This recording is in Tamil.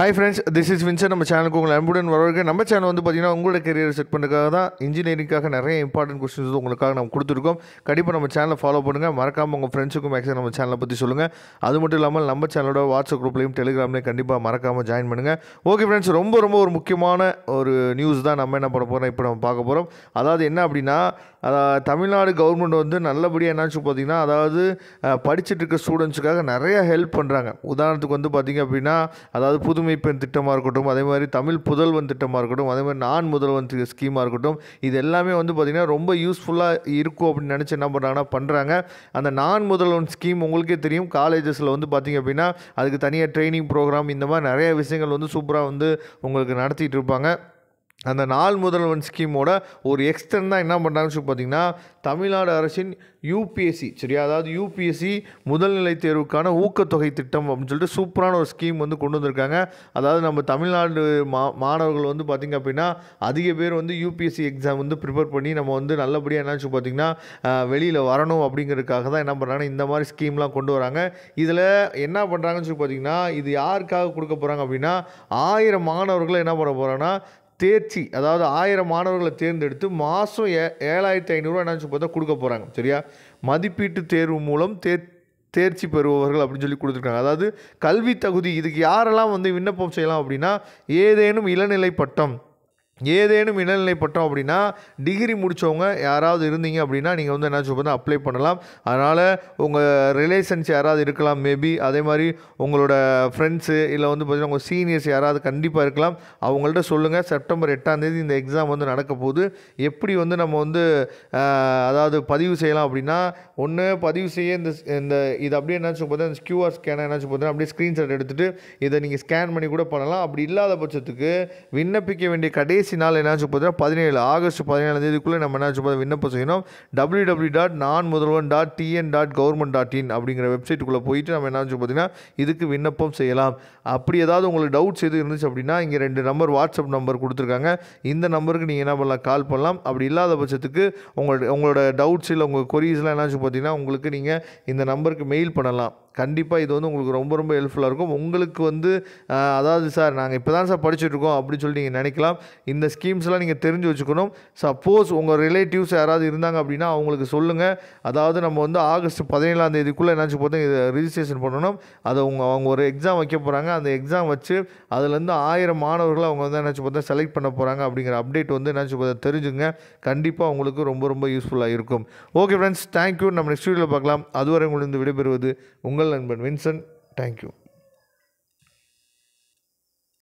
Hi friends, this is Vincent. நம்ம சேனலுக்கு உங்களை அன்புடன் வரவேற்க. நம்ம சேனல் வந்து பார்த்தீங்கன்னா உங்களோட கெரியர் செட் பண்ணுறதுக்காக தான் இன்ஜினியரிங்காக நிறைய இம்பார்ட்டன்ட் கொஸ்டின்ஸ் உங்களுக்காக நம்ம கொடுத்துருக்கோம். கண்டிப்பாக நம்ம சேனலை ஃபாலோ பண்ணுங்கள். மறக்காமல் உங்கள் ஃப்ரெண்ட்ஸுக்கும் மேக்ஸிமம் நம்ம சேனலை பற்றி சொல்லுங்கள். அது மட்டும் இல்லாமல் நம்ம சேனலோட வாட்ஸ்அப் குரூப்லையும் டெலிகிராம்லையும் கண்டிப்பாக மறக்காமல் ஜாயின் பண்ணுங்கள். ஓகே ஃப்ரெண்ட்ஸ், ரொம்ப ஒரு முக்கியமான ஒரு நியூஸ் தான் நம்ம என்ன பண்ண போகிறோம் இப்போ நம்ம பார்க்க போகிறோம். அதாவது என்ன அப்படின்னா, தமிழ்நாடு கவர்மெண்ட் வந்து நல்லபடியாக என்னாச்சு பார்த்தீங்கன்னா, அதாவது படிச்சுட்டு இருக்க ஸ்டூடெண்ட்ஸுக்காக நிறைய ஹெல்ப் பண்ணுறாங்க. உதாரணத்துக்கு வந்து பார்த்திங்க அப்படின்னா, அதாவது புதுமை பெண் திட்டமாக இருக்கட்டும், அதே மாதிரி தமிழ் புதல்வன் திட்டமாக இருக்கட்டும், அதே மாதிரி நான் முதல்வன் ஸ்கீமாக இருக்கட்டும், இது எல்லாமே வந்து பார்த்திங்கன்னா ரொம்ப யூஸ்ஃபுல்லாக இருக்கும் அப்படின்னு நினச்சி என்ன பண்ணுறாங்கன்னா பண்ணுறாங்க. அந்த நான் முதல்வன் ஸ்கீம் உங்களுக்கே தெரியும், காலேஜஸில் வந்து பார்த்திங்க அப்படின்னா அதுக்கு தனியாக ட்ரைனிங் ப்ரோக்ராம் இந்த மாதிரி நிறைய விஷயங்கள் வந்து சூப்பராக வந்து உங்களுக்கு நடத்திட்டு இருப்பாங்க. அந்த நாள் முதல்வன் ஸ்கீமோட ஒரு எக்ஸ்டெண்ட் தான் என்ன பண்ணுறாங்கன்னு சொல்லி பார்த்திங்கன்னா, தமிழ்நாடு அரசின் யூபிஎஸ்சி சரியா, அதாவது யூபிஎஸ்சி முதல்நிலை தேர்வுக்கான ஊக்கத்தொகை திட்டம் அப்படின்னு சொல்லிட்டு சூப்பரான ஒரு ஸ்கீம் வந்து கொண்டு வந்திருக்காங்க. அதாவது நம்ம தமிழ்நாடு மாணவர்கள் வந்து பார்த்திங்க அப்படின்னா அதிக பேர் வந்து யூபிஎஸ்சி எக்ஸாம் வந்து ப்ரிப்பேர் பண்ணி நம்ம வந்து நல்லபடியாக என்னாச்சு பார்த்திங்கன்னா வெளியில் வரணும் அப்படிங்கிறதுக்காக தான் என்ன பண்ணுறாங்கன்னா இந்த மாதிரி ஸ்கீம்லாம் கொண்டு வராங்க. இதில் என்ன பண்ணுறாங்கன்னு சொல்லி பார்த்திங்கன்னா, இது யாருக்காக கொடுக்க போகிறாங்க அப்படின்னா, 1000 மாணவர்களை என்ன பண்ண போகிறாங்கன்னா தேர்ச்சி, அதாவது 1000 மாணவர்களை தேர்ந்தெடுத்து மாதம் 7500 என்னாச்சு பார்த்தா கொடுக்க போகிறாங்க சரியா. மதிப்பீட்டு தேர்வு மூலம் தேர்ச்சி பெறுபவர்கள் அப்படின்னு சொல்லி கொடுத்துருக்காங்க. அதாவது கல்வி தகுதி, இதுக்கு யாரெல்லாம் வந்து விண்ணப்பம் செய்யலாம் அப்படின்னா, ஏதேனும் இளநிலை பட்டம் அப்படின்னா டிகிரி முடித்தவங்க யாராவது இருந்தீங்க அப்படின்னா நீங்கள் வந்து என்ன சொல்லுங்கள் அப்ளை பண்ணலாம். அதனால் உங்கள் ரிலேஷன்ஸ் யாராவது இருக்கலாம் மேபி, அதே மாதிரி உங்களோட ஃப்ரெண்ட்ஸு இல்லை வந்து பார்த்திங்கன்னா உங்கள் சீனியர்ஸ் யாராவது கண்டிப்பாக இருக்கலாம். அவங்கள்ட்ட சொல்லுங்கள், செப்டம்பர் 8ஆம் தேதி இந்த எக்ஸாம் வந்து நடக்க போகுது. எப்படி வந்து நம்ம வந்து அதாவது பதிவு செய்யலாம் அப்படின்னா, ஒன்று பதிவு செய்ய இந்த இது அப்படியே என்ன பார்த்தா இந்த QR ஸ்கேனை என்ன பார்த்தீங்கன்னா அப்படியே ஸ்க்ரீன்ஷாட் எடுத்துகிட்டு இதை நீங்கள் ஸ்கேன் பண்ணி கூட பண்ணலாம். அப்படி இல்லாத பட்சத்துக்கு விண்ணப்பிக்க வேண்டிய கடைசி நாள் என்ன பார்த்தீங்கன்னா ஆகஸ்ட் 17ஆம் தேதிக்குள்ளே நம்ம என்ன விண்ணப்பம் செய்யணும். www.nanmudhalvan.tn.government.in அப்படிங்கிற வெப்சைட்டுக்குள்ளே போயிட்டு நம்ம என்ன பார்த்தீங்கன்னா இதுக்கு விண்ணப்பம் செய்யலாம். அப்படி ஏதாவது உங்களுக்கு டவுட்ஸ் எது இருந்துச்சு அப்படின்னா இங்கே 2 நம்பர் வாட்ஸ்அப் நம்பர் கொடுத்துருக்காங்க. இந்த நம்பருக்கு நீங்கள் என்ன பண்ணலாம், கால் பண்ணலாம். அப்படி இல்லாத பட்சத்துக்கு உங்களோட டவுட்ஸ் இல்லை உங்கள் கொரீஸ்லாம் என்ன பார்த்தீங்கன்னா உங்களுக்கு நீங்கள் இந்த நம்பருக்கு மெயில் பண்ணலாம். கண்டிப்பாக இது வந்து உங்களுக்கு ரொம்ப ஹெல்ப்ஃபுல்லாக இருக்கும். உங்களுக்கு வந்து அதாவது சார் நாங்கள் இப்போ தான் சார் படிச்சுட்ருக்கோம் அப்படின்னு சொல்லிட்டு நீங்கள் நினைக்கலாம். இந்த ஸ்கீம்ஸ்லாம் நீங்கள் தெரிஞ்சு வச்சுக்கணும். சப்போஸ் உங்கள் ரிலேட்டிவ்ஸ் யாராவது இருந்தாங்க அப்படின்னா அவங்களுக்கு சொல்லுங்கள். அதாவது நம்ம வந்து ஆகஸ்ட் 17ஆம் தேதிக்குள்ளே என்னாச்சு பார்த்தா இதை ரிஜிஸ்ட்ரேஷன் பண்ணணும். அதை அவங்க ஒரு எக்ஸாம் வைக்க போகிறாங்க. அந்த எக்ஸாம் வச்சு அதுலேருந்து 1000 மாணவர்களை அவங்க வந்து என்னாச்சு பார்த்தா செலக்ட் பண்ண போகிறாங்க அப்படிங்கிற அப்டேட் வந்து என்னாச்சு பார்த்தா தெரிஞ்சுங்க. கண்டிப்பாக உங்களுக்கு ரொம்ப யூஸ்ஃபுல்லாக இருக்கும். Okay friends, thank you. நம்ம நெக்ஸ்ட் வீடியோவில் பார்க்கலாம். அதுவரை உங்களுக்கு விடைபெறுவது உங்கள் நண்பன் வின்சென்ட். தேங்க்யூ.